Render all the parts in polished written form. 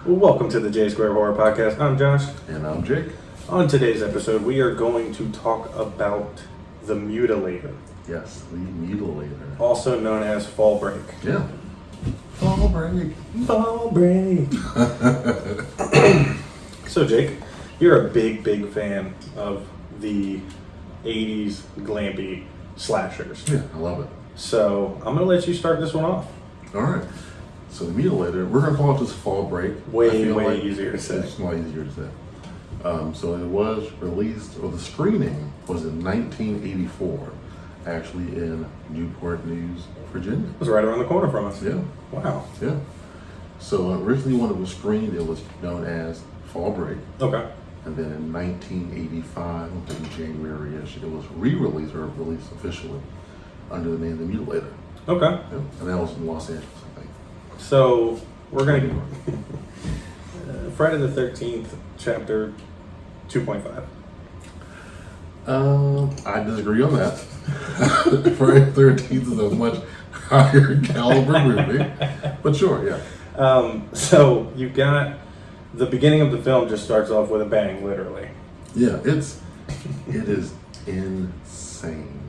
Well, welcome to the J Square Horror Podcast. I'm Josh. And I'm Jake. On today's episode, we are going to talk about the Mutilator. Yes, the Mutilator. Also known as Fall Break. Yeah. Fall Break. Fall Break. So, Jake, you're a big fan of the 80s glampy slashers. Yeah, I love it. So, I'm going to let you start this one off. All right. So, the Mutilator, we're going to call it just Fall Break. Way easier to say. It's a lot easier to say. So, it was released, or the screening was in 1984, actually in Newport News, Virginia. It was right around the corner from us. Yeah. Wow. Yeah. So, originally when it was screened, it was known as Fall Break. Okay. And then in 1985, I think January-ish, it was re-released or released officially under the name The Mutilator. Okay. Yeah. And that was in Los Angeles, I think. So, we're going to Friday the 13th, chapter 2.5. I disagree on that. Friday the 13th is a much higher caliber movie. But sure, yeah. So, you got the beginning of the film just starts off with a bang, literally. Yeah, it is insane.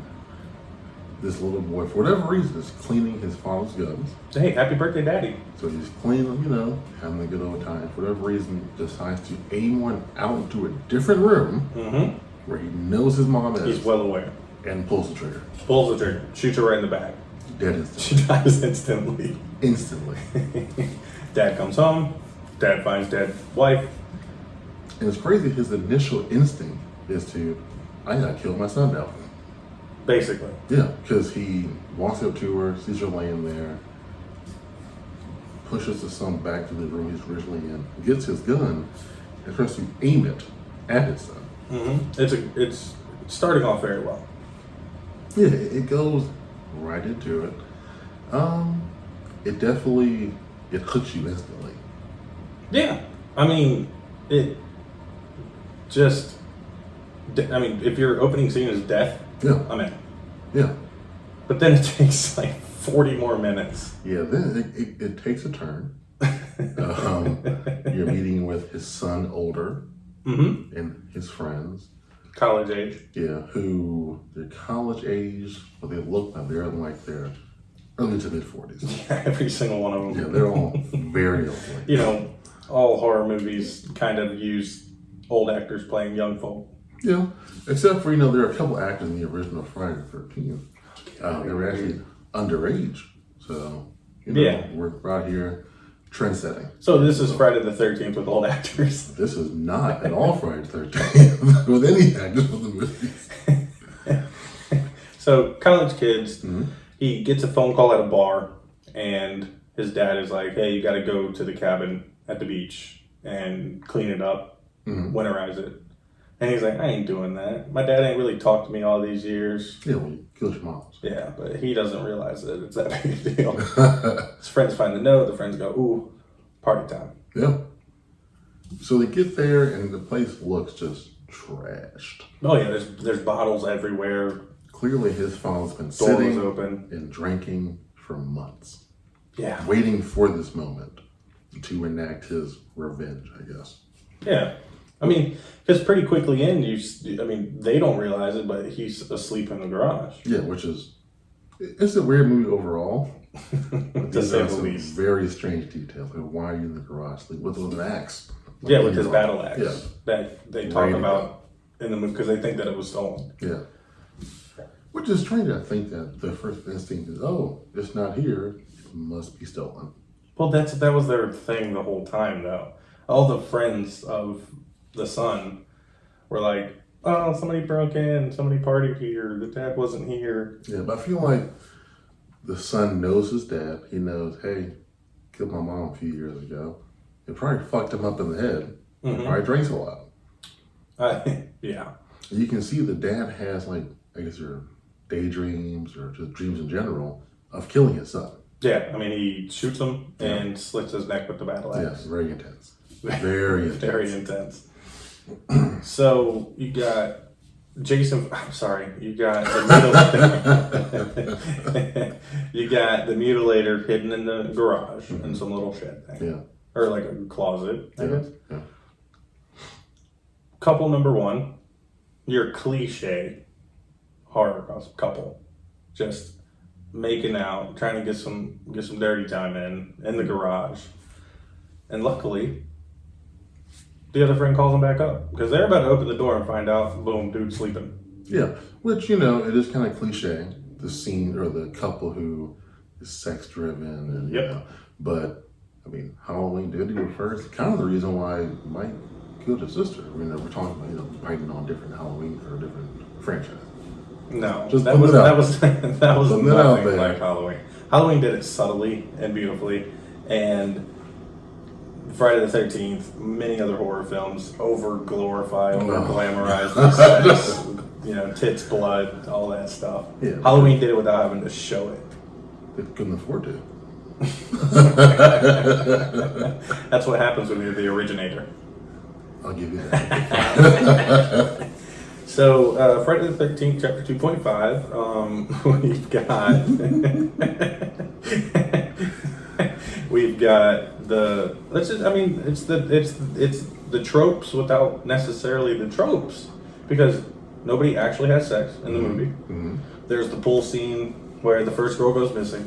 This little boy, for whatever reason, is cleaning his father's guns. Hey, happy birthday, Daddy. So he's cleaning them, having a good old time. For whatever reason, decides to aim one out into a different room where he knows his mom is. He's well aware. And pulls the trigger. Pulls the trigger. Shoots her right in the back. Dead instantly. She dies instantly. Instantly. Dad comes home. Dad finds dead wife. And it's crazy, his initial instinct is to, I gotta kill my son now. Basically. Yeah, because he walks up to her, sees her laying there, pushes the son back to the room he's originally in, gets his gun, and tries to aim it at his son. It's starting off very well. Yeah, it goes right into it. It definitely, it hooks you instantly. Yeah. I mean, if your opening scene is death, Yeah. I'm in. Yeah. But then it takes like 40 more minutes. Yeah, then it takes a turn. You're meeting with his son older and his friends. College age. Yeah, who they're college age, but they look like they're in like their early to mid 40s. Yeah, every single one of them. Yeah, they're all very old. All horror movies kind of use old actors playing young folk. Yeah, except for, there are a couple actors in the original Friday the 13th. They were actually underage. So, we're out here trend setting. So this is Friday the 13th with old actors. This is not at all Friday the 13th with any actors for the movies. So college kids, he gets a phone call at a bar, and his dad is like, hey, you got to go to the cabin at the beach and clean it up, winterize it. And he's like, I ain't doing that. My dad ain't really talked to me all these years. Yeah, well, you killed your moms. Yeah, but he doesn't realize that it's that big a deal. His friends find the note. The friends go, ooh, party time. Yeah. So they get there, and the place looks just trashed. Oh, yeah, there's bottles everywhere. Clearly, his father's been Door was sitting open and drinking for months. Yeah. Waiting for this moment to enact his revenge, I guess. Yeah. I mean, because pretty quickly in, they don't realize it, but he's asleep in the garage. Yeah, it's a weird movie overall. To say the least. Very strange details. Like, why are you in the garage sleep with an axe? Yeah, with his battle axe. Yeah. That they talk about in the movie because they think that it was stolen. Yeah. Which is strange. I think that the first instinct is, it's not here. It must be stolen. Well, that was their thing the whole time, though. All the friends of the son were like, oh, somebody broke in, somebody partied here, the dad wasn't here. Yeah, but I feel like the son knows his dad. He knows, hey, killed my mom a few years ago. It probably fucked him up in the head. Probably drinks a lot. Yeah. And you can see the dad has, like, I guess they're daydreams or just dreams in general of killing his son. Yeah, I mean, he shoots him and slits his neck with the battle axe. Yes, very intense. Very intense. Very intense. So you got Jason. I'm sorry. You got the you got the Mutilator hidden in the garage in some little shed thing. Yeah. or like a closet, I guess. Yeah. Couple number one, your cliche horror couple, just making out, trying to get some dirty time in the garage, and luckily, the other friend calls them back up because they're about to open the door and find out, boom, dude's sleeping. Yeah, which, it is kind of cliche, the scene or the couple who is sex driven and but I mean, Halloween did do it first. Kind of the reason why Mike killed his sister. We're talking about biting on different Halloween or different franchise. No, just that was nothing there. like Halloween. Halloween did it subtly and beautifully, and Friday the 13th, many other horror films over glorify, over glamorize the sex, tits, blood, all that stuff. Yeah, Halloween did it without having to show it. They couldn't afford to. That's what happens when you're the originator. I'll give you that. So, Friday the 13th, chapter 2.5, we've got it's the tropes without necessarily the tropes, because nobody actually has sex in the movie. Mm-hmm. There's the pool scene where the first girl goes missing,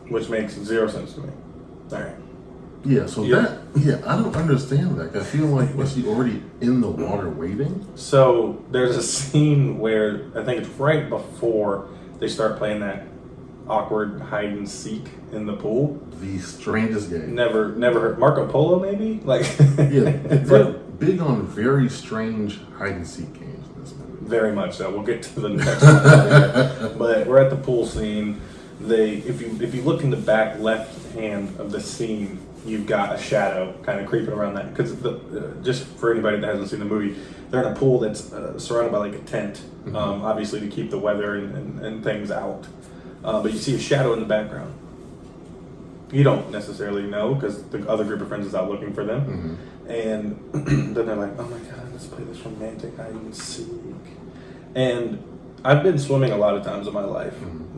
which makes zero sense to me. All right. Yeah, I don't understand that. I feel like, was he already in the water waiting? So there's a scene where I think it's right before they start playing that awkward hide and seek in the pool. The strangest game. Never heard. Marco Polo, maybe? They're big on very strange hide and seek games in this movie. Very much so. We'll get to the next one later. But we're at the pool scene. If you look in the back left hand of the scene, you've got a shadow kind of creeping around that. Because just for anybody that hasn't seen the movie, they're in a pool that's surrounded by like a tent, obviously to keep the weather and things out. But you see a shadow in the background. You don't necessarily know because the other group of friends is out looking for them. And then they're like, oh my God, let's play this romantic hide and seek. And I've been swimming a lot of times in my life.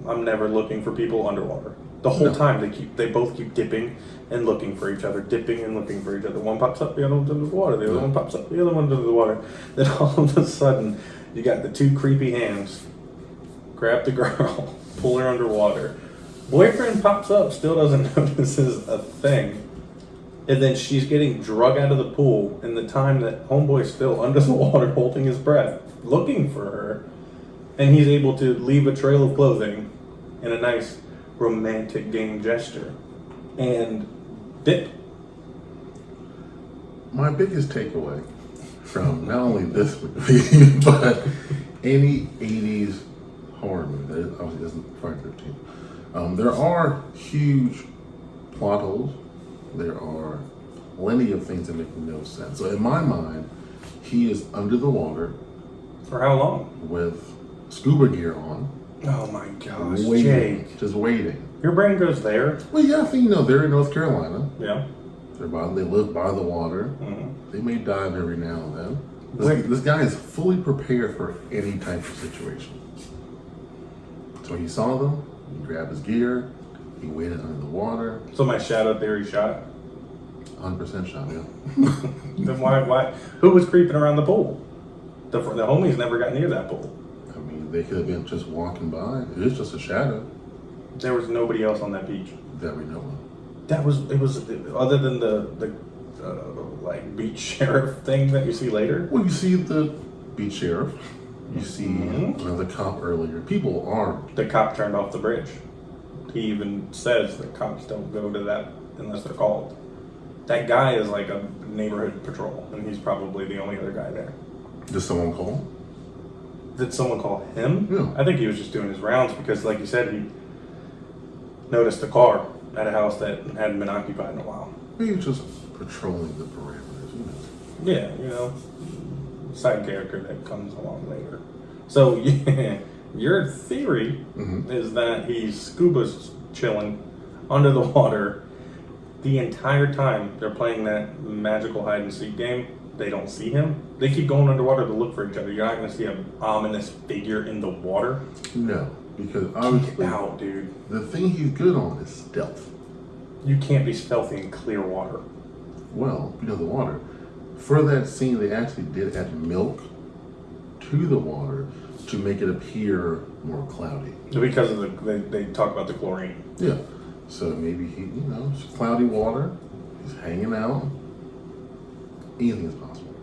I'm never looking for people underwater. The whole time they both keep dipping and looking for each other, dipping and looking for each other. One pops up, the other one's under the water. The other one pops up, the other one's under the water. Then all of a sudden, you got the two creepy hands grab the girl, pull her underwater. Boyfriend pops up, still doesn't know this is a thing. And then she's getting drug out of the pool in the time that homeboy's still under the water holding his breath, looking for her. And he's able to leave a trail of clothing in a nice romantic game gesture and dip. My biggest takeaway from not only this movie, but any 80s horror movie, that obviously isn't Friday the 13th, there are huge plot holes. There are plenty of things that make no sense. So in my mind, he is under the water. For how long? With scuba gear on. Oh my gosh, waiting, Jake. just waiting. Your brain goes there. Well, yeah, I think, they're in North Carolina. Yeah. They live by the water. They may dive every now and then. This guy is fully prepared for any type of situation. So he saw them, he grabbed his gear, he waited under the water. So my shadow theory shot? 100% shot, yeah. Then why? Who was creeping around the pool? The homies never got near that pool. I mean, they could have been just walking by. It is just a shadow. There was nobody else on that beach. That we know of. It was other than the beach sheriff thing that you see later. Well, you see the beach sheriff. You see the cop earlier. People are. The cop turned off the bridge. He even says that cops don't go to that unless they're called. That guy is like a neighborhood patrol, and he's probably the only other guy there. Did someone call? Did someone call him? Yeah. I think he was just doing his rounds because, like you said, he noticed a car at a house that hadn't been occupied in a while. He was just patrolling the parameters, Yeah, side character that comes along later. So, your theory is that he's scuba chilling under the water the entire time they're playing that magical hide and seek game. They don't see him. They keep going underwater to look for each other. You're not going to see an ominous figure in the water. No, because obviously, Get out, dude. The thing he's good on is stealth. You can't be stealthy in clear water. well, the water. For that scene, they actually did add milk to the water to make it appear more cloudy. Because of they talk about the chlorine. Yeah. So maybe it's cloudy water. He's hanging out. Anything is possible.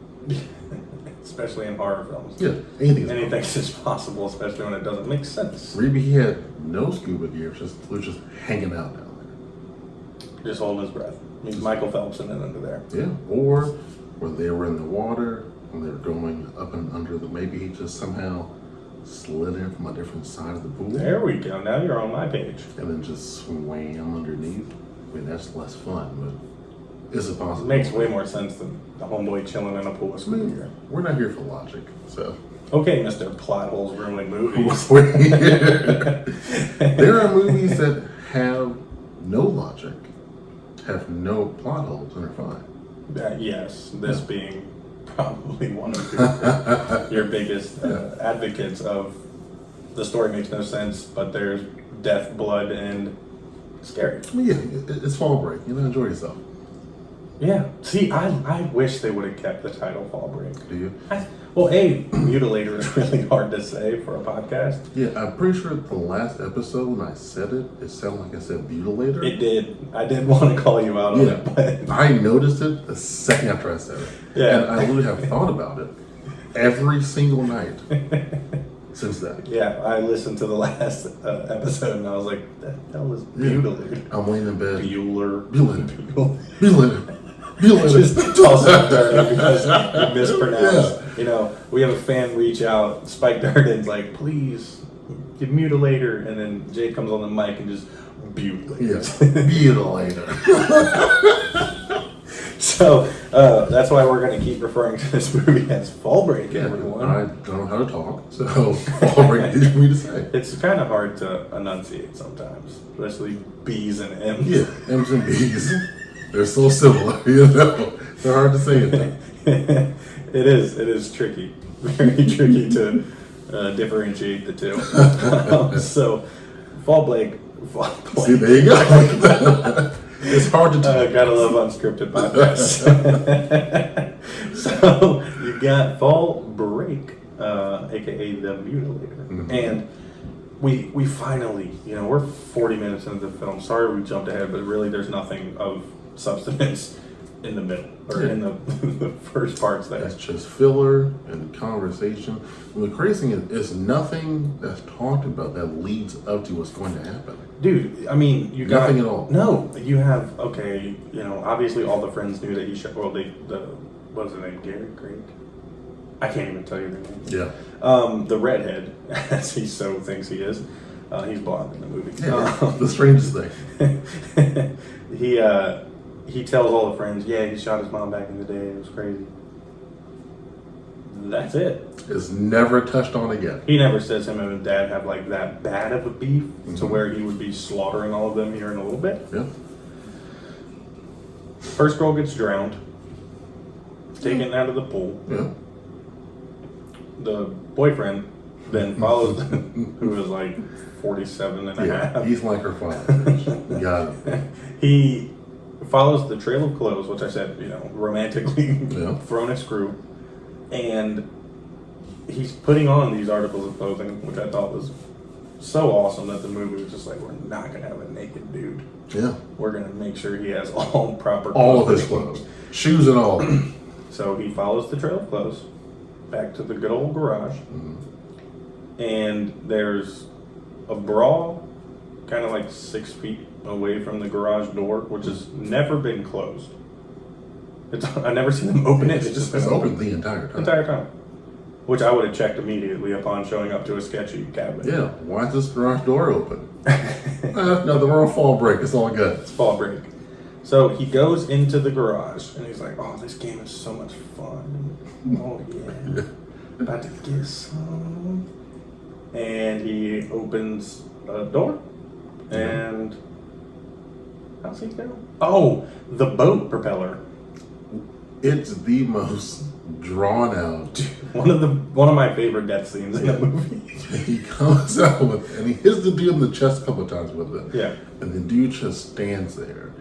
Especially in horror films. Yeah, anything is possible, especially when it doesn't make sense. Maybe he had no scuba gear, was just hanging out down there. Just holding his breath. He's Michael Phelps in it under there. Yeah, or when they were in the water, when they were going up and under maybe he just somehow slid in from a different side of the pool. There we go. Now you're on my page. And then just swam underneath. I mean, that's less fun, but is it possible? It makes way more sense than the homeboy chilling in a pool of scuba gear. We're not here for logic, so. Okay, Mr. Plot Holes Ruining Movies. There are movies that have no logic, have no plot holes, and are fine. Yes, this being probably one of your biggest advocates of the story makes no sense, but there's death, blood, and scary. Yeah, it's fall break. Enjoy yourself. Yeah. See, I wish they would have kept the title Fall Break. Do you? Mutilator is really hard to say for a podcast. Yeah, I'm pretty sure the last episode when I said it sounded like I said Mutilator. It did. I did want to call you out on it, but I noticed it the second after I said it. Yeah. And I literally have thought about it every single night since then. Yeah, I listened to the last episode and I was like, the hell is Mutilator? I'm laying in bed. Bueller. Just toss it dirty because you mispronounced. Yeah. We have a fan reach out, Spike Durden's like, please, give Mutilator, and then Jake comes on the mic and just Mutilator. Yeah, Mutilator. So that's why we're going to keep referring to this movie as Fall Break, everyone. I don't know how to talk, so Fall Break is for me to say. It's kind of hard to enunciate sometimes, especially B's and M's. Yeah, M's and B's. They're so similar, They're hard to say it. It is tricky. Very tricky to differentiate the two. So, Fall Break. See, there you go. It's hard to tell. Gotta love unscripted podcasts. So, you got Fall Break, aka The Mutilator. Mm-hmm. And we finally, we're 40 minutes into the film. Sorry we jumped ahead, but really there's nothing of substance in the middle or in the first parts there. It's just filler and conversation. And the crazy thing is nothing that's talked about that leads up to what's going to happen. Dude, I mean, you got nothing at all. No, you have obviously all the friends knew that he shot. Well, what was his name? Gary Craig. I can't even tell you their name. Yeah. The redhead, as he so thinks he is. He's blonde in the movie. Yeah, the strangest thing. He tells all the friends, he shot his mom back in the day. It was crazy. That's it. It's never touched on again. He never says him and his dad have like that bad of a beef to where he would be slaughtering all of them here in a little bit. Yeah. First girl gets drowned. Taken out of the pool. Yeah. The boyfriend then follows who is like 47 and a half. He's like her father. Got it. He follows the trail of clothes, which I said, romantically thrown a screw, and he's putting on these articles of clothing, which I thought was so awesome that the movie was just like, we're not going to have a naked dude. Yeah. We're going to make sure he has all proper clothes. All of his clothes. Shoes and all. So he follows the trail of clothes back to the good old garage, and there's a brawl kind of like 6 feet away from the garage door, which has never been closed. I've never seen them open it. It's just been open the entire time. Which I would have checked immediately upon showing up to a sketchy cabin. Yeah, why is this garage door open? No, we're on Fall Break. It's all good. It's Fall Break. So he goes into the garage and he's like, "Oh, this game is so much fun. Oh yeah, about to get some." And he opens a door, and how's he go? Oh, the boat propeller. It's the most drawn out. One of my favorite death scenes in the movie. He comes out with, and he hits the dude in the chest a couple of times with it. Yeah. And the dude just stands there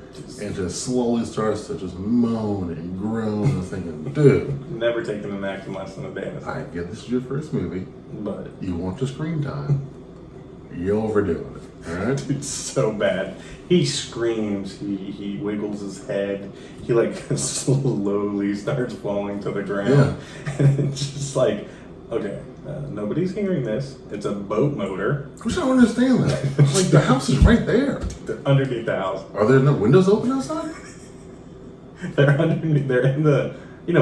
and just slowly starts to just moan and groan and thinking, dude. Never taken an acting lesson a day. I get this is your first movie, but you want your screen time. You're overdoing it. All right? It's so bad. He screams. He wiggles his head. He like slowly starts falling to the ground. Yeah. And it's just like, okay, nobody's hearing this. It's a boat motor. Which I don't understand that. Like the house is right there. They're underneath the house. Are there no windows open outside? They're underneath. They're in the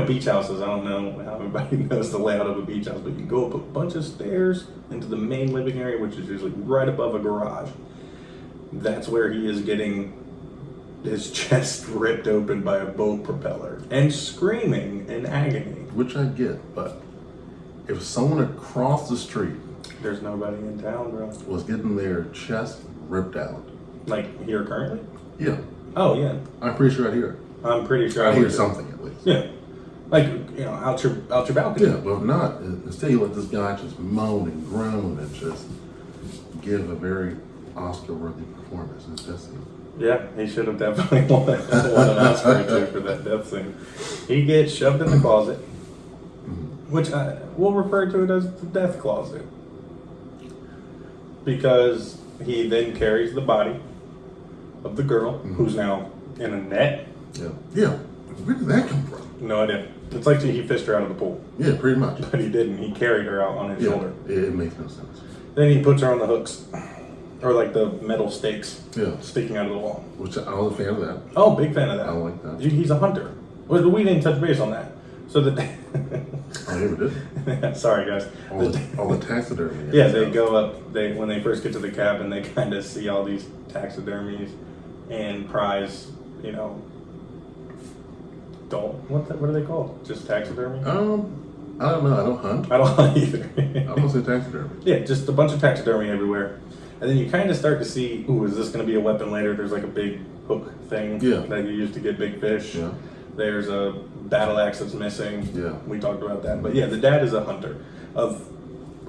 beach houses. I don't know how everybody knows the layout of a beach house, but you go up a bunch of stairs into the main living area, which is usually right above a garage. That's where he is getting his chest ripped open by a boat propeller and screaming in agony. Which I get, but if someone across the street There's nobody in town, bro. was getting their chest ripped out. Like here currently? Yeah. Oh yeah. I'm pretty sure I'd hear it. I'm pretty sure I'd hear would too. something at least. Yeah. Like, out your balcony. Yeah, but if not, instead you let this guy just moan and groan and just give a very Oscar-worthy performance in this death scene. Yeah, he should have definitely won an Oscar or two for that death scene. He gets shoved in the closet, which we'll refer to it as the death closet. Because he then carries the body of the girl, who's now in a net. Yeah. Yeah. Where did that come from? No idea. It's like he fished her out of the pool. Yeah, pretty much. But he didn't. He carried her out on his shoulder. It makes no sense. Then he puts her on the hooks. Or like the metal stakes sticking out of the wall. Which I was a fan of that. Oh, big fan of that. I like that. He's a hunter. Well, we didn't touch base on that. So the I never did. sorry guys. All the taxidermy. Yeah, they go up. When they first get to the cabin, they kind of see all these taxidermies and prize. What are they called? Just taxidermy? I don't know. I don't hunt. I don't hunt either. I'm gonna say taxidermy. Yeah, just a bunch of taxidermy everywhere. And then you kind of start to see, ooh, is this going to be a weapon later? There's like a big hook thing that you use to get big fish. Yeah. There's a battle axe that's missing. Yeah. We talked about that. But yeah, the dad is a hunter.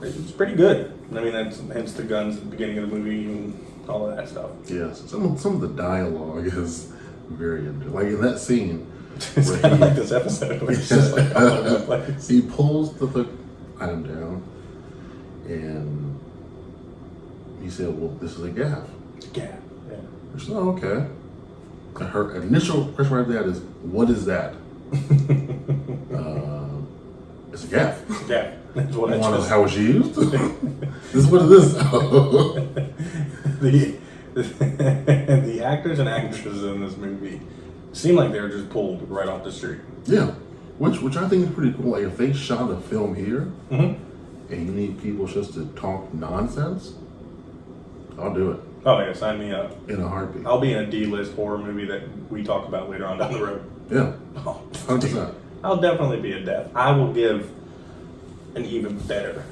It's pretty good. I mean, that's hence the guns at the beginning of the movie and all of that stuff. Yes. Some of the dialogue is very interesting. Like in that scene. It's kind of like this episode where it's just like all over the place. He pulls the hook item down and he said, well, this is a gaff. Yeah. She said, oh, okay. And her initial question right there is, what is that? It's a gaff. Yeah. That's what I Want to know just... how it's used? This is what it is. The actors and actresses in this movie seem like they were just pulled right off the street. Yeah. Which I think is pretty cool. Like if they shot a film here and you need people just to talk nonsense, I'll do it. Oh yeah, sign me up. In a heartbeat. I'll be in a D-list horror movie that we talk about later on down the road. Yeah. Oh, 100%. I'll definitely be a death. I will give an even better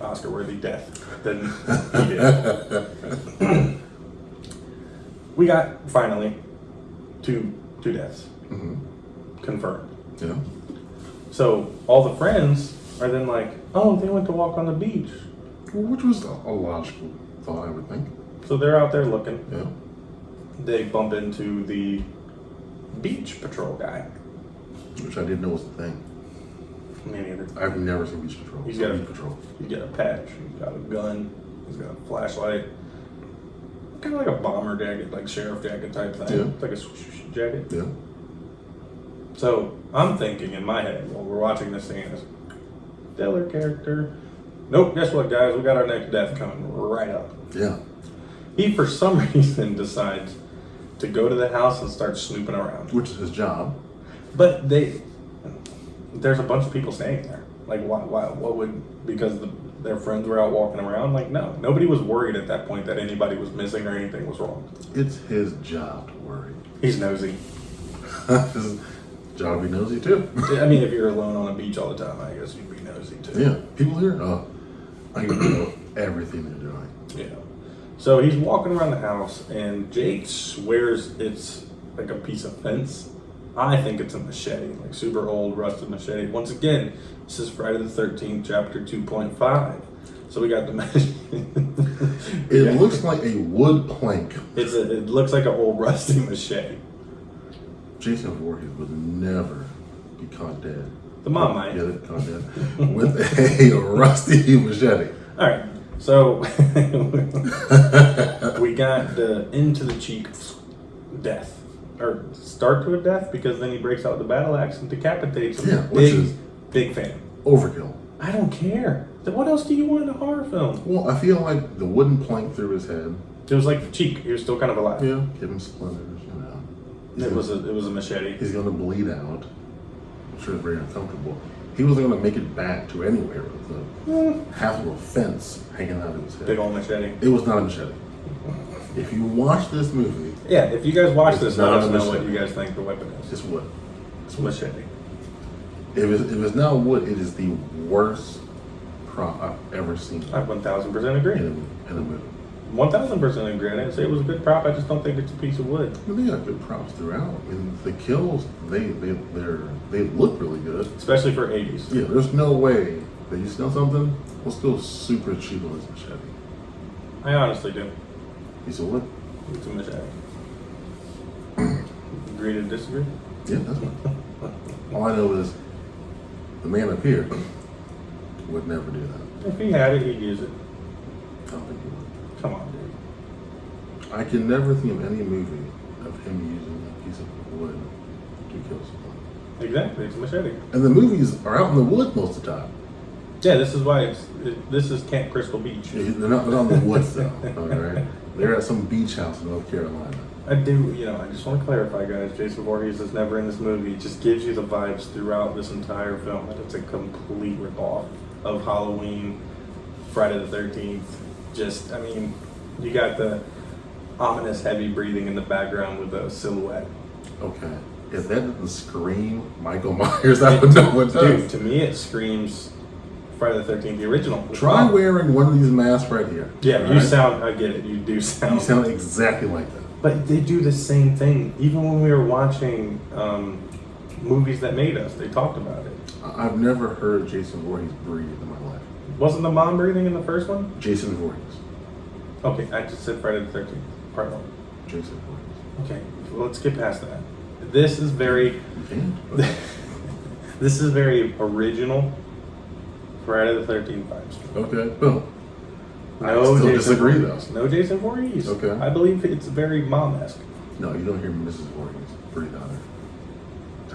Oscar-worthy death than he did. We got, finally, two deaths confirmed. Yeah. So all the friends are then like, oh, they went to walk on the beach. Well, which was a logical thought, I would think. So they're out there looking. Yeah. They bump into the beach patrol guy. Which I didn't know was a thing. Me neither. I've never seen Beach Patrol. He's got a Beach Patrol. He's got a patch. He's got a gun. He's got a flashlight. Kind of like a bomber jacket, like sheriff jacket type thing. Yeah. It's like a swoosh jacket. Yeah. So I'm thinking in my head while we're watching this scene is stellar character. Nope. Guess what, guys? We got our next death coming right up. Yeah. He, for some reason, decides to go to the house and start snooping around. Which is his job. But there's a bunch of people staying there. Like, why? What would? Because their friends were out walking around. Like, no, nobody was worried at that point that anybody was missing or anything was wrong. It's his job to worry. He's nosy. His job to be nosy too. I mean, if you're alone on a beach all the time, I guess you'd be nosy too. Yeah. People here, I can know everything they're doing. Yeah. So he's walking around the house, and Jake swears it's like a piece of fence. I think it's a machete, like super old rusted machete. Once again, this is Friday the 13th, chapter 2.5. So we got the It looks like a wood plank. It looks like an old rusty machete. Jason Voorhees would never be caught dead. The mom might. Yeah, caught dead with a rusty machete. All right, so we got the into the cheek death, or start to a death, because then he breaks out the battle axe and decapitates him. Yeah, which is big fan. Overkill. I don't care. What else do you want in a horror film? Well, I feel like the wooden plank through his head. It was like the cheek. He was still kind of alive. Yeah, give him splinters. It was a machete. He's gonna bleed out. I'm sure it's very uncomfortable. He wasn't gonna make it back to anywhere with half of a fence hanging out of his head. Big old machete. It was not a machete. If you watch this movie, yeah. If you guys watch this, let us know machete. what you guys think the weapon is. It's wood. It's a machete. If it's not wood, it is the worst prop I've ever seen. I 1000% agree. In a movie. 1000% agree. I didn't say it was a good prop. I just don't think it's a piece of wood. Well, they got good props throughout. I mean, the kills they look really good, especially for 80s. Yeah, there's no way that you smell something. Let's go super cheap on this machete. I honestly do. Piece of wood. It's a machete. Agree to disagree? Yeah, that's fine. All I know is the man up here would never do that. If he had it, he'd use it. I don't think he would. Come on, dude. I can never think of any movie of him using a piece of wood to kill someone. Exactly, it's a machete. And the movies are out in the wood most of the time. Yeah, this is why this is Camp Crystal Beach. Yeah, they're not in the woods though. All right, they're at some beach house in North Carolina. I do, I just want to clarify, guys. Jason Voorhees is never in this movie. It just gives you the vibes throughout this entire film that it's a complete ripoff of Halloween, Friday the 13th. You got the ominous heavy breathing in the background with a silhouette. Okay. If that didn't scream Michael Myers, I would know what does. Dude, to me it screams Friday the 13th, the original. Try wearing one of these masks right here. Yeah, right? you sound, I get it, you do sound. You sound exactly like that. But they do the same thing. Even when we were watching movies that made us, they talked about it. I've never heard Jason Voorhees breathe in my life. Wasn't the mom breathing in the first one? Jason Voorhees. Okay, I just said Friday the 13th, part one. Jason Voorhees. Okay, well, let's get past that. This is very... You can't. This is very original Friday the 13th vibes. Okay, boom. No, I still Jason disagree Voorhees. though. No Jason Voorhees. Okay. I believe it's very mom-esque. No, you don't hear Mrs. Voorhees breathe on her.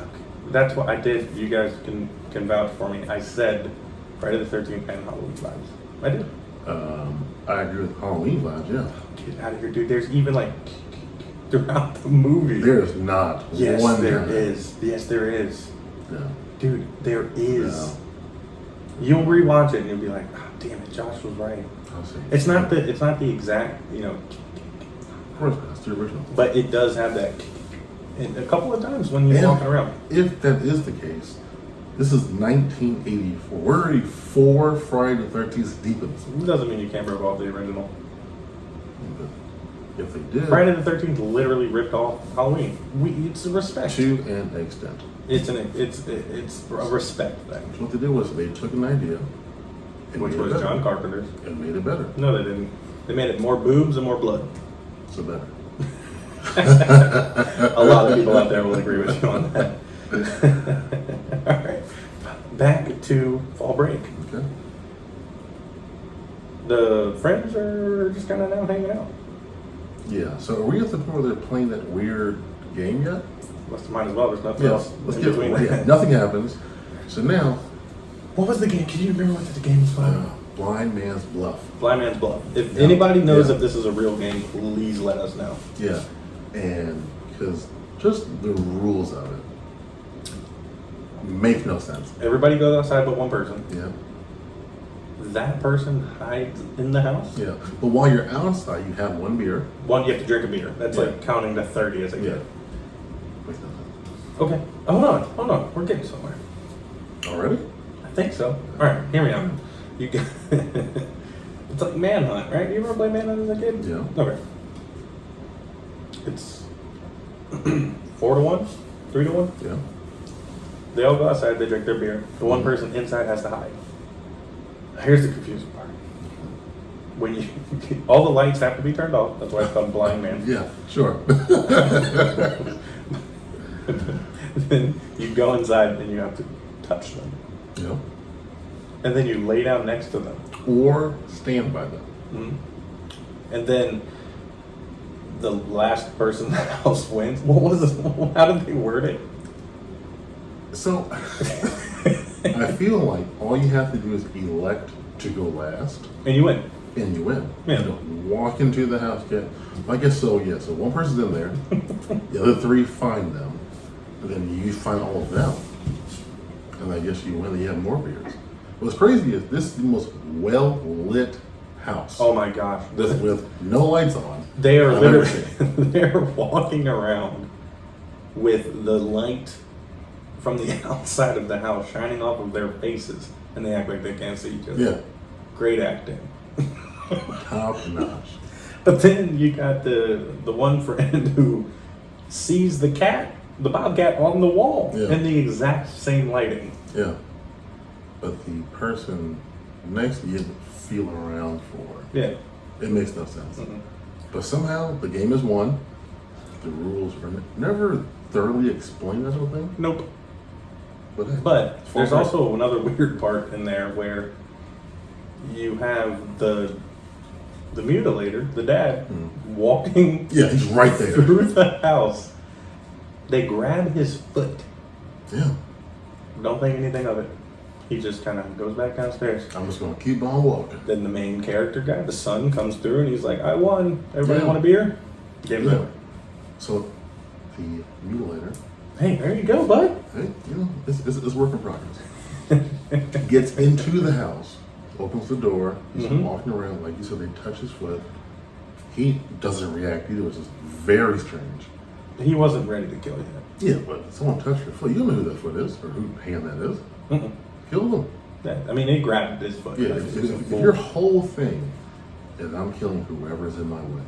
Okay. That's what I did. You guys can vouch for me. I said Friday the 13th and Halloween vibes. I did. I agree with Halloween vibes, yeah. Get out of here, dude. There's even like throughout the movie. There's not Yes, one there time. is. Yes, there is. No. Dude, there is. No. You'll rewatch it and you'll be like, oh, damn it, Josh was right. I'll see. It's not the exact, Of course, that's the original. but it does have that a couple of times when you're walking around. If that is the case, this is 1984. We're already 4 Friday the 13th deep in this movie. It doesn't mean you can't rip off the original. But if they did, Friday the 13th literally ripped off Halloween. It's a respect. to an extent. It's a respect thing. So what they did was they took an idea, and Which made it was better, John Carpenter's. and made it better. No, they didn't. They made it more boobs and more blood. So better. A lot of people out there will agree with you on that. All right. Back to Fall Break. Okay. The friends are just kind of now hanging out. Yeah. So are we at the point where they're playing that weird game yet? Might as well. There's nothing Yeah. else. Let's in get between. yeah, nothing happens. So now, What was the game? Can you remember what the game was called? Blind Man's Bluff. Blind Man's Bluff. If Yeah. anybody knows Yeah. if this is a real game, please let us know. Yeah. And because just the rules of it make no sense. Everybody goes outside but one person. Yeah. That person hides in the house. Yeah. But while you're outside, you have one beer. One, you have to drink a beer. That's Yeah. like counting to 30 as a Yeah. kid. Makes no sense. Okay. Hold on. We're getting somewhere. Already? I think so. All right, hear me out. You get it's like Manhunt, right? You ever play Manhunt as a kid? Yeah. Okay. It's 4-1. 3-1. Yeah. They all go outside. They drink their beer. The one person inside has to hide. Here's the confusing part. When you all the lights have to be turned off. That's why it's called Blind Man. Yeah, sure. Then you go inside and you have to touch them. Yeah. And then you lay down next to them. Or stand by them. Mm-hmm. And then the last person in the house wins. What was this? How did they word it? So, I feel like all you have to do is elect to go last. And you win. And you win. Yeah. You don't walk into the house, I guess so, yeah. So one person's in there, the other three find them, and then you find all of them. And I guess you win and you have more beers. What's crazy is this is the most well-lit house. Oh my gosh. With no lights on. They are literally, they're walking around with the light from the outside of the house shining off of their faces, and they act like they can't see each other. Yeah. Great acting. Top notch. But then you got the one friend who sees the bobcat on the wall in the exact same lighting. Yeah. But the person next to you feel around for. Yeah. It makes no sense. Mm-hmm. But somehow the game is won. The rules are never thoroughly explained, I don't think. Nope. But there's also another weird part in there where you have the Mutilator, the dad, walking he's right there through the house. They grab his foot. Yeah. Don't think anything of it. He just kind of goes back downstairs. I'm just going to keep on walking. Then the main character guy, the son, comes through and he's like, I won. Everybody want a beer? Give it away. So the Mutilator. Hey, there you go, bud. Hey, it's work in progress. Gets into the house, opens the door, he's walking around, like you said, they touch his foot. He doesn't react either, which is very strange. He wasn't ready to kill you. Yeah, but someone touched your foot. You don't know who that foot is or who hand that is. Mm-mm. Kill them. Yeah, I mean, they grabbed his foot. Yeah, Like, if your whole thing is I'm killing whoever's in my way,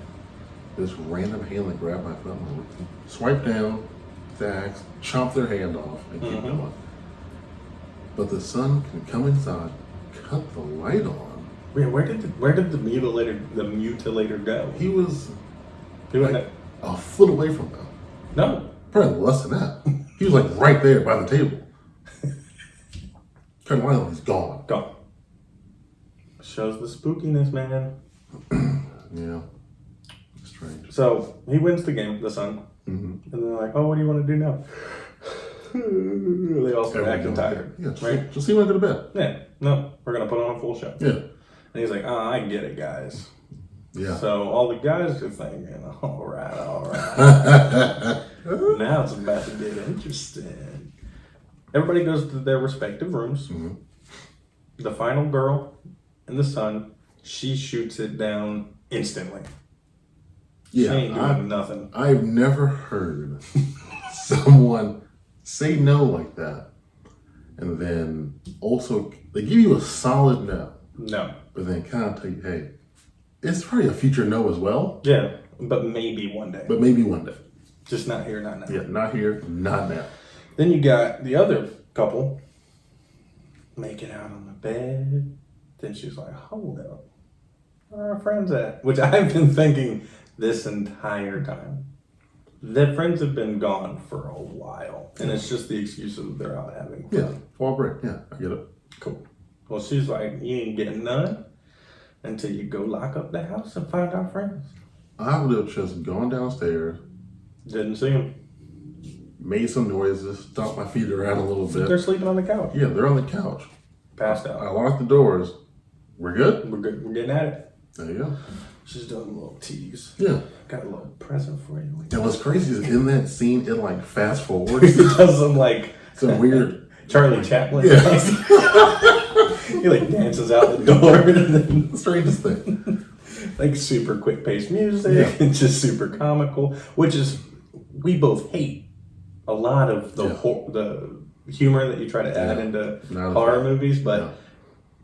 this random hand that grabbed my foot, I'm gonna swipe down the axe, chop their hand off, and keep going. But the son can come inside, cut the light on. Wait, where did the mutilator go? He was Like a foot away from them. No. Probably less than that. He was like right there by the table. Cut the light on, he's gone. Gone. Shows the spookiness, man. Yeah. Strange. So he wins the game, the son. And they're like, oh, what do you want to do now? They all start acting tired. Yeah, right? Just see when I go to bed. Yeah. No, we're going to put on a full show. Yeah. And he's like, oh, I get it, guys. Yeah. So all the guys are thinking, all right. Now it's about to get interesting. Everybody goes to their respective rooms. The final girl and the son, she shoots it down instantly. Yeah, she ain't doing nothing. I've never heard someone say no like that, and then also they give you a solid no. No. But then kind of tell you, hey, it's probably a future no as well. Yeah, but maybe one day. But maybe one day. Just not here, not now. Yeah, not here, not now. Then you got the other couple making out on the bed. Then she's like, hold up. Where are our friends at? Which I've been thinking this entire time. Their friends have been gone for a while. And it's just the excuse of they're out having fun. Yeah, fall break. Yeah, I get it. Cool. Well, she's like, you ain't getting none until you go lock up the house and find our friends. I would have just gone downstairs. Didn't see them. Made some noises, stomped my feet around a little bit. They're sleeping on the couch. Yeah, they're on the couch. Passed out. I locked the doors. We're good? We're good. We're getting at it. There you go. She's doing a little tease. Yeah. Got a little present for you. And what's crazy is in that scene, it like fast forwards. It does some like some weird Charlie Chaplin. Yeah. He like dances out the door and then Strangest thing. like super quick paced music and just super comical, which is we both hate a lot of the the humor that you try to add into horror movies, but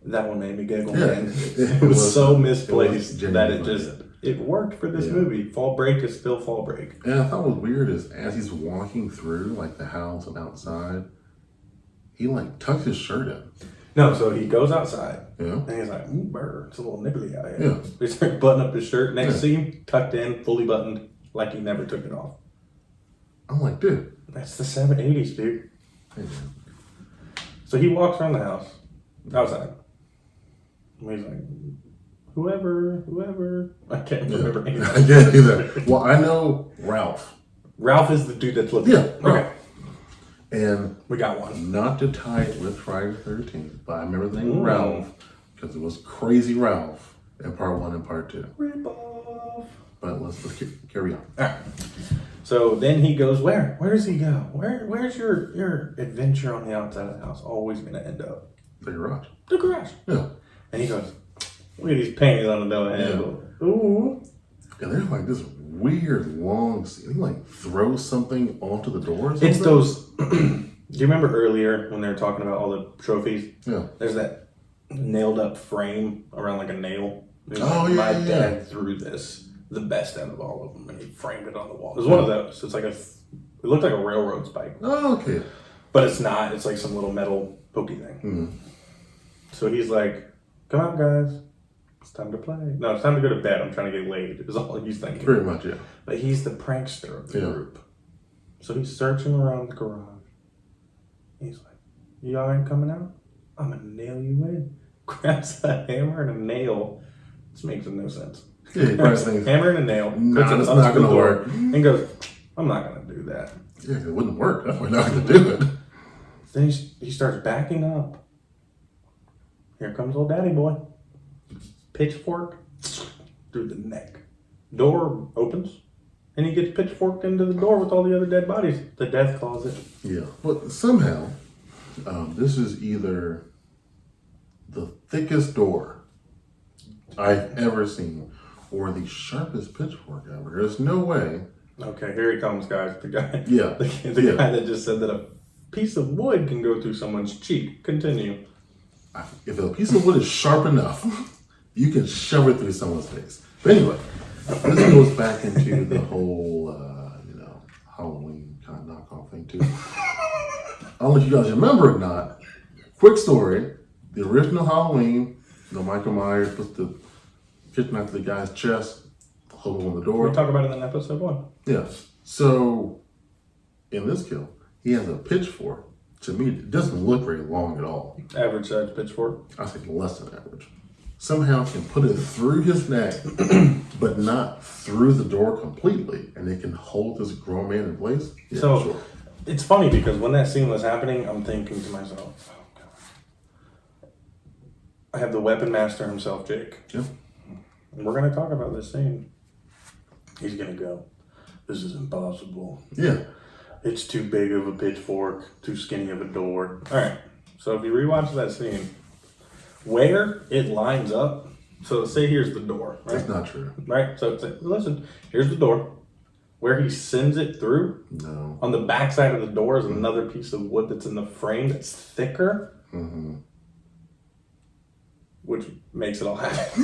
that one made me giggle, man. It was so misplaced that it just It worked for this movie. Fall break is still fall break. And I thought what was weird is as he's walking through like the house and outside, he like tucks his shirt in. No, so he goes outside. Yeah. And he's like, ooh, bird, it's a little nipply out here. Yeah. He starts buttoning up his shirt. Next scene, tucked in, fully buttoned, like he never took it off. I'm like, dude. That's the 80s, dude. Hey, man. So he walks around the house, outside. And he's like, whoever. I can't remember anything. I can't either. Well, I know Ralph. Ralph is the dude that's looking. Yeah. Okay. And we got one. Not to tie it with Friday the 13th, but I remember the name Ralph because it was Crazy Ralph in part 1 and part 2. Rip off. But let's carry on. All right. So then he goes, where? Where does he go? Where's your adventure on the outside of the house always going to end up? The garage. The garage. Yeah. And he goes, look at these panties on the door handle. Yeah. Ooh. And there's like this weird long scene. He like throws something onto the door or something. It's those. Do you remember earlier when they were talking about all the trophies? Yeah. There's that nailed up frame around like a nail. My dad threw this. The best out of all of them, and he framed it on the wall. It was one of those. It's like it looked like a railroad spike. Oh, okay. But it's not. It's like some little metal pokey thing. Mm-hmm. So he's like, come on, guys. It's time to play. No, it's time to go to bed. I'm trying to get laid, is all he's thinking. Pretty much, yeah. But he's the prankster of the group. So he's searching around the garage. He's like, y'all ain't coming out? I'm going to nail you in. Grabs a hammer and a nail. This makes no sense. Yeah, hammer and a nail. No, it's not going to work. And goes, I'm not going to do that. Yeah, it wouldn't work. We're not going to do it. Then he starts backing up. Here comes old daddy boy. Pitchfork through the neck. Door opens. And he gets pitchforked into the door with all the other dead bodies. The death closet. Yeah. But somehow, this is either the thickest door I've ever seen or the sharpest pitchfork ever. There's no way. Okay, here he comes, guys. The guy. Yeah. The guy that just said that a piece of wood can go through someone's cheek. Continue. If a piece of wood is sharp enough, you can shove it through someone's face. But anyway, this goes back into the whole, Halloween kind of knockoff thing too. I don't know if you guys remember or not. Quick story: the original Halloween, Michael Myers puts the kitchen knife to the guy's chest, hold on the door. We talk about it in episode 1. Yeah. So in this kill, he has a pitchfork. To me, it doesn't look very long at all. Average size pitchfork. I think less than average. Somehow can put it through his neck, but not through the door completely, and it can hold this grown man in place. Yeah, so sure. It's funny because when that scene was happening, I'm thinking to myself, oh God. I have the weapon master himself, Jake. Yeah. And we're going to talk about this scene. He's going to go, this is impossible. Yeah. It's too big of a pitchfork, too skinny of a door. All right. So if you rewatch that scene, where it lines up, so say here's the door, right? That's not true. Right? So listen, here's the door. Where he sends it through, no. On the back side of the door is another piece of wood that's in the frame that's thicker, which makes it all happen.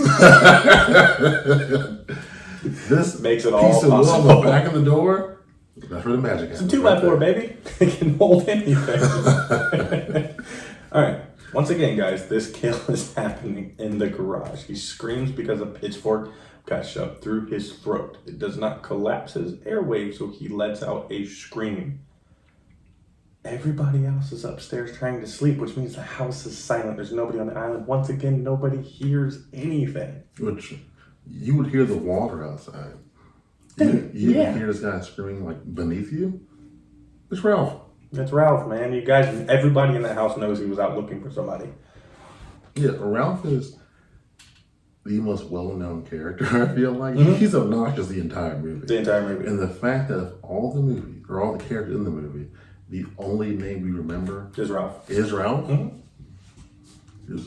This makes it all piece of wood possible. on the back of the door, that's where the magic happens. It's a 2x4, baby. It can hold anything. All right. Once again, guys, this kill is happening in the garage. He screams because a pitchfork got shoved through his throat. It does not collapse his airwaves, so he lets out a scream. Everybody else is upstairs trying to sleep, which means the house is silent. There's nobody on the island. Once again, nobody hears anything. Which you would hear the water outside. You hear this guy screaming like beneath you. It's Ralph. That's Ralph, man. You guys, everybody in that house knows he was out looking for somebody. Yeah, Ralph is the most well-known character, I feel like. He's obnoxious the entire movie. The entire movie. And the fact that of all the movie, or all the characters in the movie, the only name we remember is Ralph. He was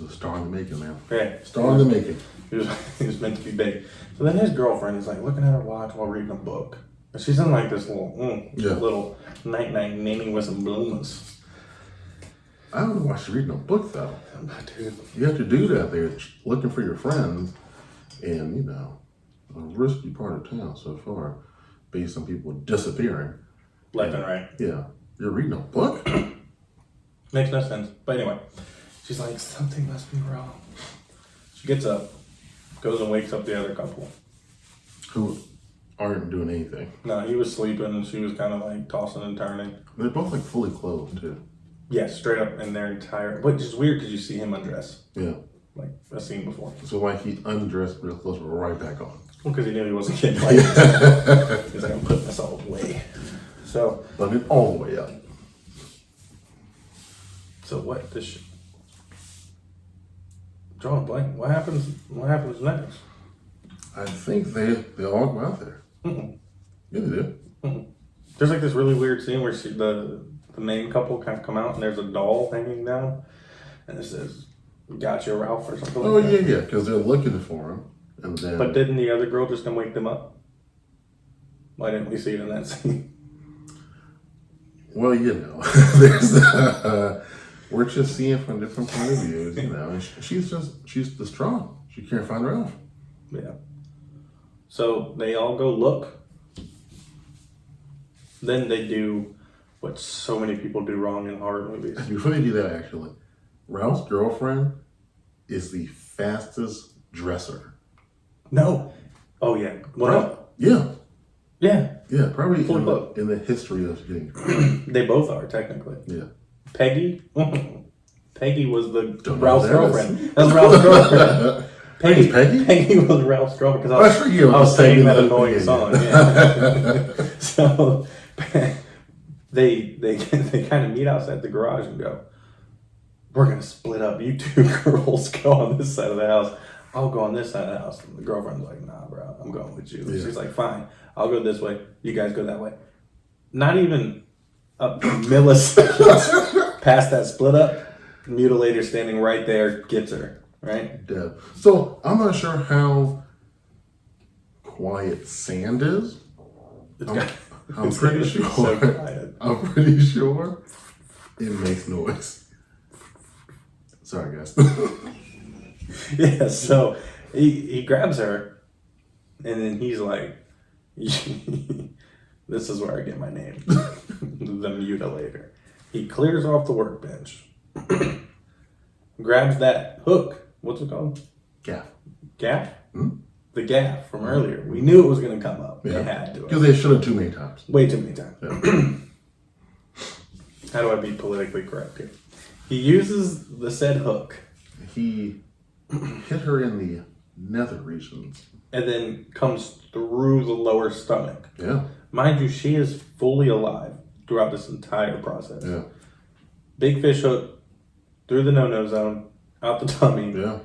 a star in the making, man. Okay. Star in the making. He was meant to be big. So then his girlfriend is like looking at her watch while reading a book. And she's in like this little night-night ninny with some bloomers. I don't know why she's reading a book, though. Dude. You have to do that there, looking for your friends, and, a risky part of town so far, based on people disappearing. Left and right. Yeah. You're reading a book? Makes no sense. But anyway, she's like, something must be wrong. She gets up, goes and wakes up the other couple. Who aren't doing anything. No, he was sleeping and she was kind of like tossing and turning. They're both like fully clothed too. Yeah, straight up in their entire... Which is weird because you see him undress. Yeah. Like a scene before. So like he undressed, but his clothes were right back on. Well, because he knew he wasn't getting like he's like, I'm putting this all away. So... But it all the way up. So what? This drawing a blank. What happens next? I think they all go out there. Mm-hmm. Yeah, they do. Mm-hmm. There's like this really weird scene where the main couple kind of come out and there's a doll hanging down, and it says, "Gotcha, Ralph," or something. Oh like that. yeah, because they're looking for him, and then. But didn't the other girl just come wake them up? Why didn't we see it in that scene? Well, there's we're just seeing from different point of views, and she's distraught. She can't find Ralph. Yeah. So they all go look. Then they do what so many people do wrong in horror movies. Before they do that, actually, Ralph's girlfriend is the fastest dresser. No. Oh yeah. Well. Yeah. Yeah. Yeah. Probably in the history of getting. They both are technically. Yeah. Peggy. Peggy was Ralph's girlfriend. That's Ralph's girlfriend. Peggy? Peggy was Ralph's girlfriend because I was saying that annoying song. Yeah. So they kind of meet outside the garage and go, "We're gonna split up. You two girls go on this side of the house. I'll go on this side of the house." And the girlfriend's like, "Nah, bro, I'm going with you." Yeah. She's like, "Fine, I'll go this way. You guys go that way." Not even a millisecond past that split up, Mutilator standing right there gets her. Right? Dead. So I'm not sure how quiet sand is. I'm pretty sure. So quiet. I'm pretty sure it makes noise. Sorry, guys. Yeah. So he grabs her, and then he's like, "This is where I get my name, the Mutilator." He clears off the workbench, grabs that hook. What's it called? Gaff. Gaff? Hmm? The gaff from earlier. We knew it was going to come up. Yeah. They had to. Because they should have too many times. Way too many times. Yeah. How do I be politically correct here? He uses the said hook. He hit her in the nether regions. And then comes through the lower stomach. Yeah. Mind you, she is fully alive throughout this entire process. Yeah. Big fish hook through the no-no zone. Out the tummy. Yeah.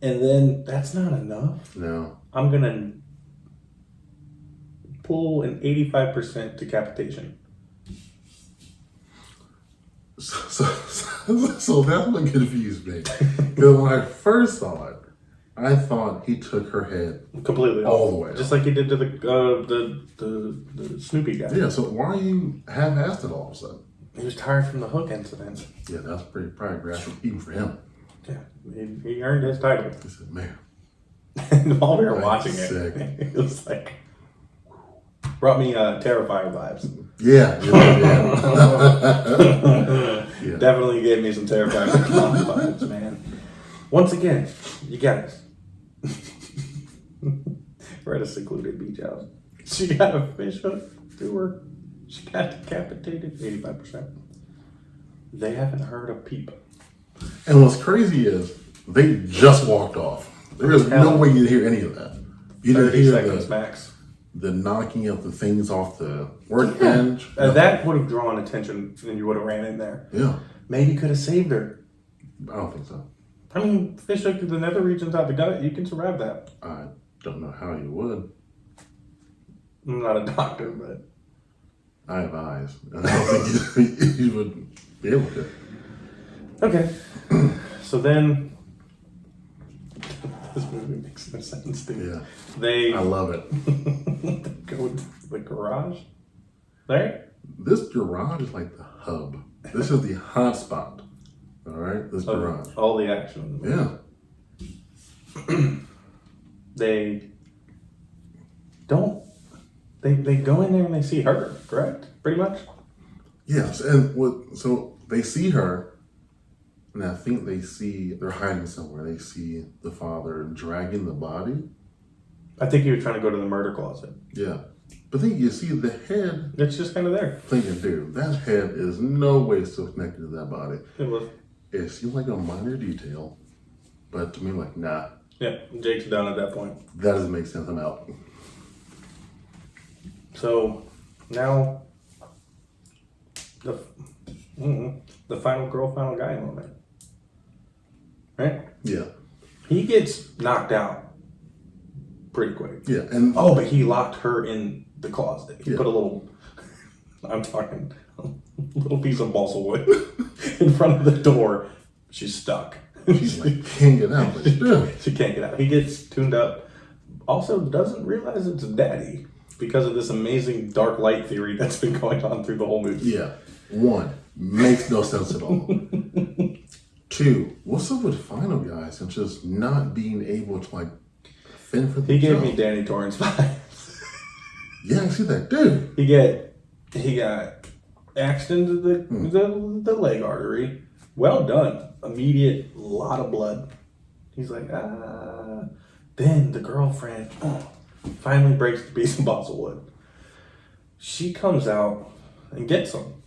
And then that's not enough. No. I'm going to pull an 85% decapitation. So that's what confused me. Because when I first saw it, I thought he took her head completely all the way. Just like he did to the Snoopy guy. Yeah, so why are you half-assed it all of a sudden? He was tired from the hook incident. Yeah, that's pretty probably aggressive even for him. Yeah, he earned his title. He said, "Man." And while we were I'm watching sick. it was like, brought me Terrifier vibes. Yeah. Yeah. Definitely gave me some Terrifier vibes, man. Once again, you guys, we're at a secluded beach house. She got a fish hook through her. She got decapitated 85%. They haven't heard a peep. And what's crazy is they just walked off. There is no way you'd hear any of that. You didn't 30 hear seconds max. The knocking of the things off the workbench. Yeah. That would have drawn attention and you would have ran in there. Yeah. Maybe could have saved her. I don't think so. I mean, fish hook through the nether regions out the gut. You can survive that. I don't know how you would. I'm not a doctor, but I have eyes. And I don't think you would be able to. Okay. So then, this movie makes no sense, dude. Yeah. I love it. They go into the garage. There? This garage is like the hub. This is the hot spot. All right? This garage. All the action. Yeah. They they go in there and they see her, correct? Pretty much? Yes, and so they see her, and I think they're hiding somewhere. They see the father dragging the body. I think he was trying to go to the murder closet. Yeah. But then you see the head. It's just kind of there. Thinking, dude, that head is no way still connected to that body. It was. It seems like a minor detail, but to me, like, nah. Yeah, Jake's done at that point. That doesn't make sense. I'm out. So now the final girl, final guy moment, right? Yeah. He gets knocked out pretty quick. Yeah, and but he locked her in the closet. He Yeah. put a little, I'm talking, a little piece of balsa wood in front of the door. She's stuck. she's like, can't get out. But still. She can't get out. He gets tuned up. Also doesn't realize it's daddy because of this amazing dark light theory that's been going on through the whole movie. Yeah. 1, makes no sense at all. 2, what's up with Final Guys and just not being able to like fend for themselves? He gave me Danny Torrance vibes. Yeah, I see that, dude. He got axed into the leg artery. Well done. Immediate, lot of blood. He's like, Then the girlfriend finally breaks the piece of balsa wood. She comes out and gets him.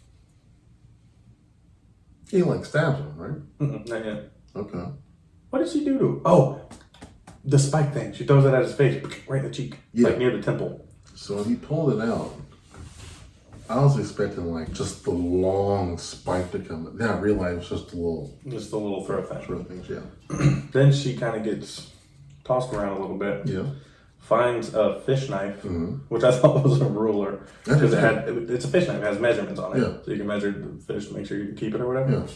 He like stabs him, right? Not yet. Okay. What did she do to him? Oh, the spike thing. She throws it at his face, right in the cheek, like near the temple. So he pulled it out. I was expecting like just the long spike to come. Then I realized it was just a little throw thing. Throw things, yeah. Then she kind of gets tossed around a little bit. Yeah. Finds a fish knife, which I thought was a ruler because it's a fish knife. It has measurements on it, so you can measure the fish, make sure you can keep it or whatever. Yeah.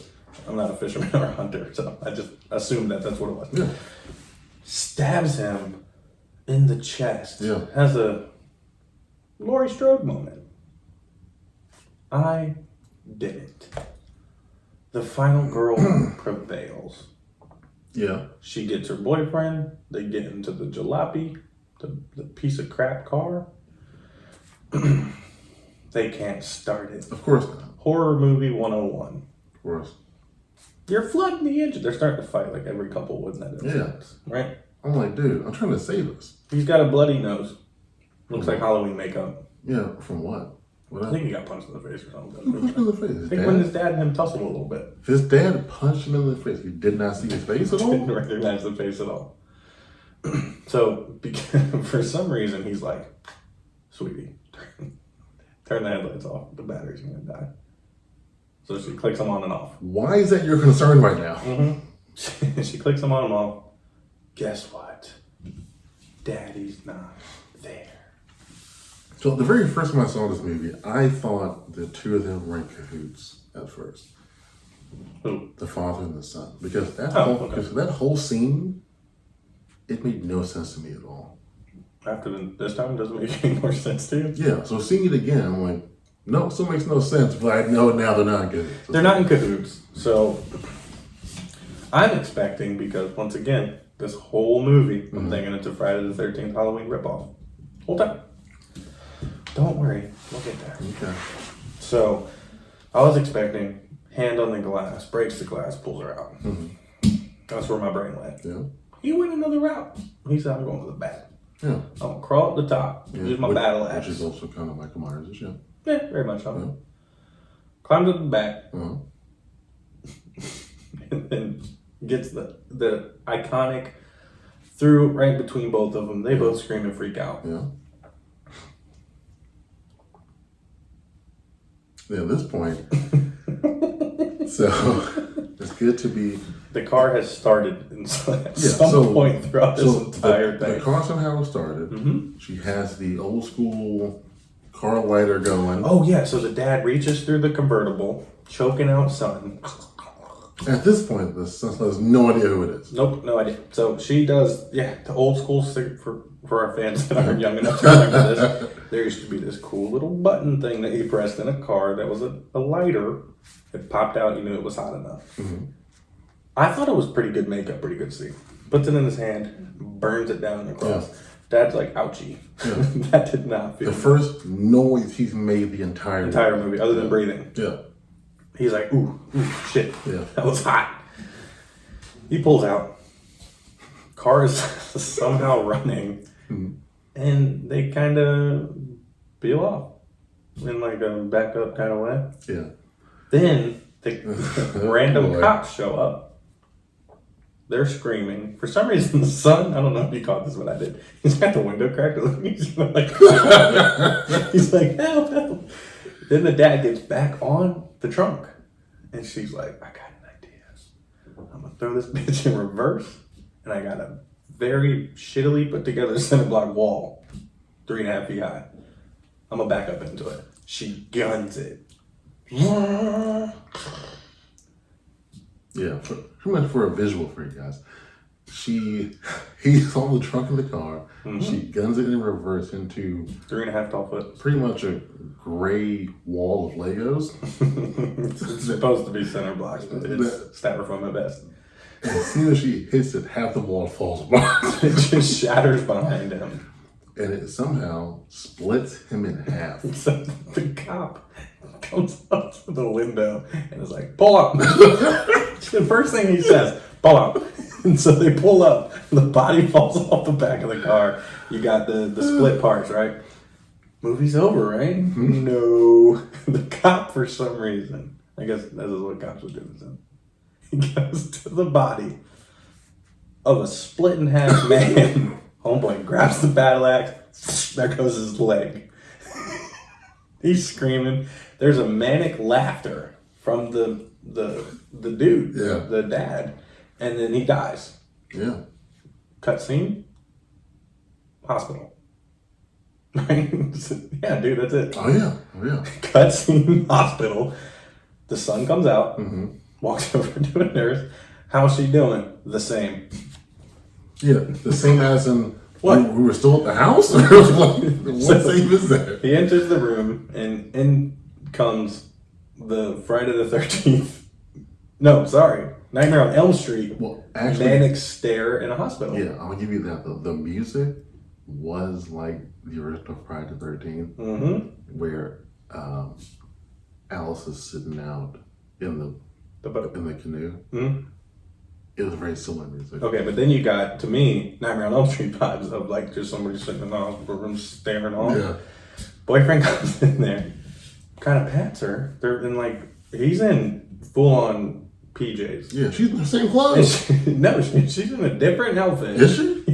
I'm not a fisherman or a hunter, so I just assumed that's what it was. Yeah. Stabs him in the chest. Yeah. Has a Laurie Strode moment. I didn't. The final girl prevails. Yeah. She gets her boyfriend. They get into the jalopy, the piece of crap car. They can't start it. Of course not. Horror movie 101. Of course. You're flooding the engine. They're starting to fight like every couple would in that instance, right? I'm like, dude, I'm trying to save us. He's got a bloody nose. Looks like Halloween makeup. Yeah, from what? I think he got punched in the face or something. Who punched him in the face? I think when his dad and him tussled a little bit. His dad punched him in the face. He did not see his face at all? Didn't recognize the face at all. So, for some reason, he's like, sweetie, turn the headlights off. The battery's going to die. So she clicks them on and off. Why is that your concern right now? Mm-hmm. She clicks them on and off. Guess what? Daddy's not there. So the very first time I saw this movie, I thought the two of them were in cahoots at first. Who? The father and the son. Because that whole scene, it made no sense to me at all. After this time, doesn't make any more sense to you? Yeah, so seeing it again, I'm like, no, it still makes no sense, but I know now they're not in cahoots. They're not in cahoots. So I'm expecting, because once again, this whole movie, I'm thinking it's a Friday the 13th Halloween ripoff. Whole time. Don't worry, we'll get there. Okay. So I was expecting hand on the glass, breaks the glass, pulls her out. That's where my brain went. Yeah. He went another route. He said, I'm going to the back. Yeah. I'm going to crawl up the top, use my battle axe. Which is also kind of Michael Myers' yeah. Yeah, very much so. Yeah. Climbs up the back. And then gets the iconic through right between both of them. They both scream and freak out. Yeah. Yeah, at this point, so it's good to be. The car has started at some point throughout this entire thing. The car somehow started. She has the old school car lighter going. Oh yeah, so the dad reaches through the convertible, choking out son. At this point, the son has no idea who it is. Nope, no idea. So she does, the old school, for our fans that aren't young enough to remember this, there used to be this cool little button thing that you pressed in a car that was a lighter. It popped out, you knew it was hot enough. I thought it was pretty good makeup, pretty good scene. Puts it in his hand, burns it down across. Dad's like, ouchie. Yeah. That did not feel the first noise he's made the entire movie, other than breathing. Yeah. He's like, ooh, shit. Yeah. That was hot. He pulls out. Car is somehow running. And they kind of peel off in like a backup kind of way. Yeah. Then the random cops show up. They're screaming. For some reason, the son, I don't know if you caught this, what I did. He's got the window cracked. He's like, he's like, help, help. Then the dad gets back on the trunk. And she's like, I got an idea. I'm going to throw this bitch in reverse. And I got a very shittily put together center block wall, 3.5 feet high. I'm going to back up into it. She guns it. Yeah, pretty much for a visual for you guys. He's on the trunk of the car. She guns it in reverse into 3.5 tall foot. pretty much a gray wall of Legos. It's supposed to be center blocks, but it's styrofoam at best. And as soon as she hits it, half the wall falls apart. It just shatters behind him. And it somehow splits him in half. So the cop comes up to the window and is like, pull up. The first thing he says, pull up. And so they pull up. The body falls off the back of the car. You got the split parts, right? Movie's over, right? No. The cop, for some reason, I guess this is what cops would do. So he goes to the body of a split in half man. Homeboy grabs the battle axe. There goes his leg. He's screaming. There's a manic laughter from the dude, the dad, and then he dies. Yeah. Cutscene. Hospital. Right? Yeah, dude, that's it. Oh yeah. Cutscene. Hospital. The son comes out, walks over to a nurse. How's she doing? The same. Yeah, the same as in What? we were still at the house? What save is that? He enters the room, and in comes the Friday the 13th. No, sorry. Nightmare on Elm Street. Well, actually, manic stare in a hospital. yeah, I'll give you that. The music was like the original Friday the 13th, where Alice is sitting out in the canoe. It was very similar music. Okay, but then you got, to me, Nightmare on Elm Street vibes of like just somebody sitting in the hospital room staring on. Yeah. Boyfriend comes in there, kind of pats her. They're in like, he's in full on PJs. Yeah, she's in the same clothes. No, she's in a different outfit. Is she?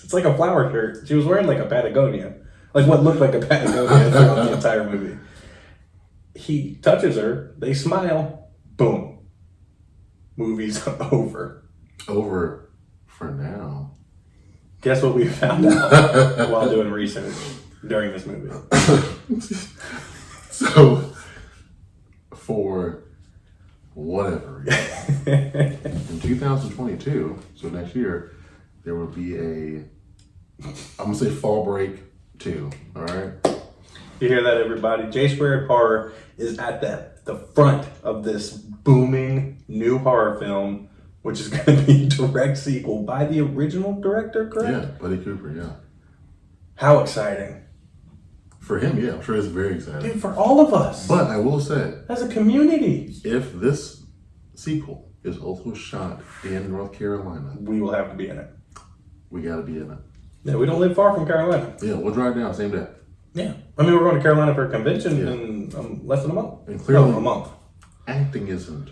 It's like a flower shirt. She was wearing like a Patagonia. Like what looked like a Patagonia throughout the entire movie. He touches her. They smile. Boom. Movie's over. Over for now. Guess what we found out while doing research during this movie? So, for whatever reason, in 2022, so next year, there will be I'm gonna say Fall Break 2, all right? You hear that, everybody? J Squared Horror is at the front of this booming new horror film, which is going to be a direct sequel by the original director, correct? Yeah, Buddy Cooper, yeah. How exciting. For him, yeah, I'm sure it's very exciting. Dude, for all of us. But I will say, as a community, if this sequel is also shot in North Carolina, we will have to be in it. we gotta be in it. Yeah, we don't live far from Carolina. Yeah, we'll drive down same day. Yeah. I mean, we're going to Carolina for a convention in less than a month. And clearly, a month. Acting isn't,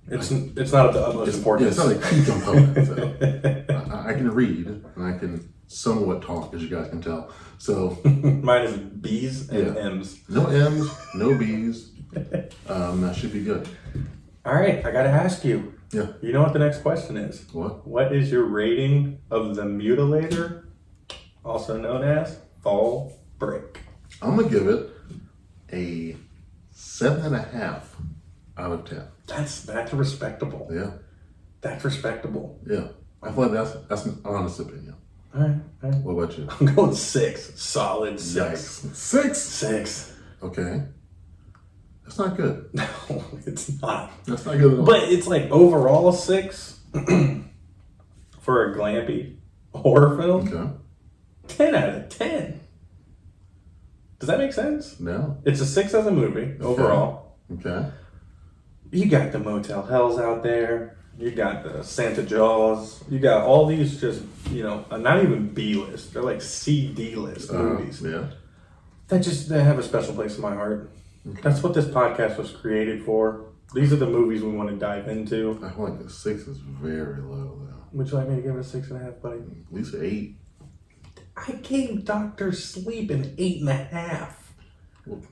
It's not of the utmost importance. Yeah, it's not a key component. So. I can read and I can somewhat talk, as you guys can tell. So mine is B's and M's. No M's, no B's. That should be good. All right, I got to ask you. Yeah. You know what the next question is? What? What is your rating of the Mutilator, also known as Fall Break? I'm gonna give it a 7.5 out of 10. That's respectable. Yeah. That's respectable. Yeah. I feel like that's an honest opinion. All right. What about you? I'm going 6. Solid 6. Yikes. 6? 6. Okay. That's not good. No, it's not. That's not good at all. But it's like overall a 6 for a glampy horror film. Okay. 10 out of 10. Does that make sense? No. It's a 6 as a movie overall. Okay. You got the Motel Hells out there. You got the Santa Jaws. You got all these just, not even B-list. They're like C-D-list movies. Yeah. They have a special place in my heart. Okay. That's what this podcast was created for. These are the movies we want to dive into. I feel like the 6 is very low, though. Would you like me to give it a 6.5, buddy? At least an 8. I gave Dr. Sleep an 8.5. Well,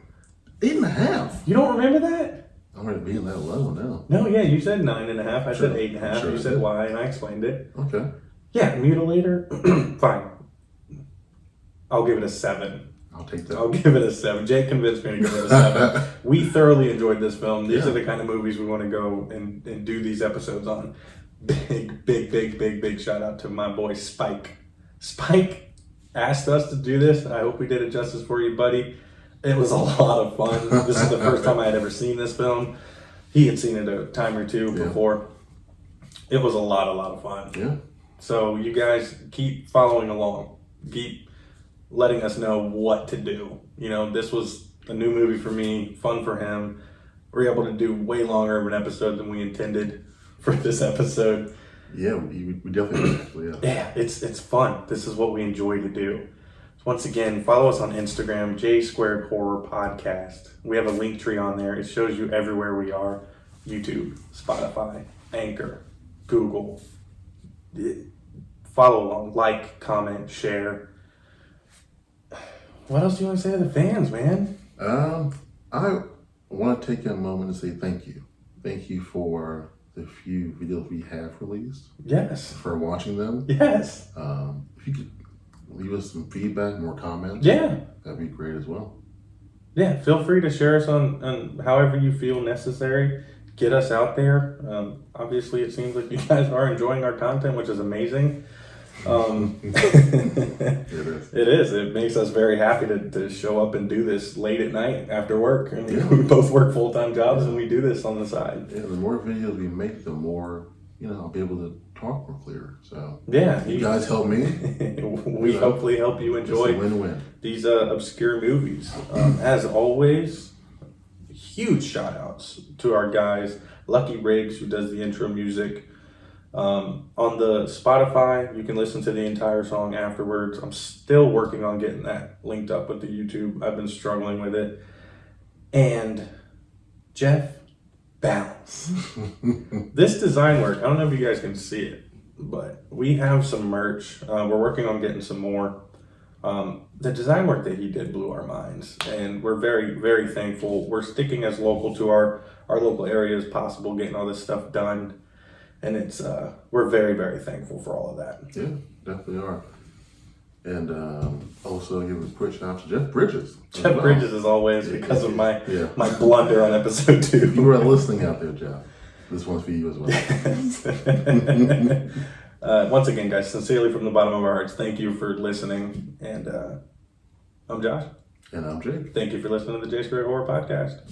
8.5? You don't remember that? I'm already being that low now. No, yeah, you said 9.5. I Sure. said 8.5. Sure You I said did. why, and I explained it. Okay. Yeah, Mutilator, fine. I'll give it a 7. I'll take that. I'll give it a 7. Jake convinced me to give it a 7. We thoroughly enjoyed this film. These Yeah. are the kind of movies we want to go and do these episodes on. Big shout out to my boy Spike. Spike asked us to do this. I hope we did it justice for you, buddy. It was a lot of fun. This is the first time I had ever seen this film. He had seen it a time or two before. It was a lot of fun. Yeah. So you guys keep following along. Keep letting us know what to do. This was a new movie for me, fun for him. We're able to do way longer of an episode than we intended for this episode. Yeah, we definitely actually, yeah. Yeah, it's fun. This is what we enjoy to do. Once again, follow us on Instagram, J Squared Horror Podcast. We have a link tree on there. It shows you everywhere we are. YouTube, Spotify, Anchor, Google. Follow along, like, comment, share. What else do you want to say to the fans, man? I want to take a moment to say thank you. Thank you for the few videos we have released. Yes. For watching them. Yes. If you could leave us some feedback, more comments. Yeah. That'd be great as well. Yeah, feel free to share us on however you feel necessary. Get us out there. Obviously, it seems like you guys are enjoying our content, which is amazing. It is. It makes us very happy to show up and do this late at night after work. I mean, we both work full-time jobs and we do this on the side. Yeah, the more videos we make, the more, I'll be able to talk more clear. So yeah, you guys help me. We hopefully help you enjoy it's a win-win. These obscure movies. As always, huge shout outs to our guys, Lucky Riggs, who does the intro music. On the Spotify, you can listen to the entire song afterwards. I'm still working on getting that linked up with the YouTube. I've been struggling with it. And Jeff Balance. This design work, I don't know if you guys can see it, but we have some merch. We're working on getting some more. The design work that he did blew our minds, and we're very, very thankful. We're sticking as local to our local area as possible, getting all this stuff done. And it's we're very, very thankful for all of that. Yeah, definitely are. And also give a quick shout out to Jeff Bridges. Jeff Bridges, as always, because of my blunder on episode 2. You were listening out there, Jeff. This one's for you as well. Once again, guys, sincerely from the bottom of our hearts, thank you for listening. And I'm Josh. And I'm Jake. Thank you for listening to the J Squared Horror Podcast.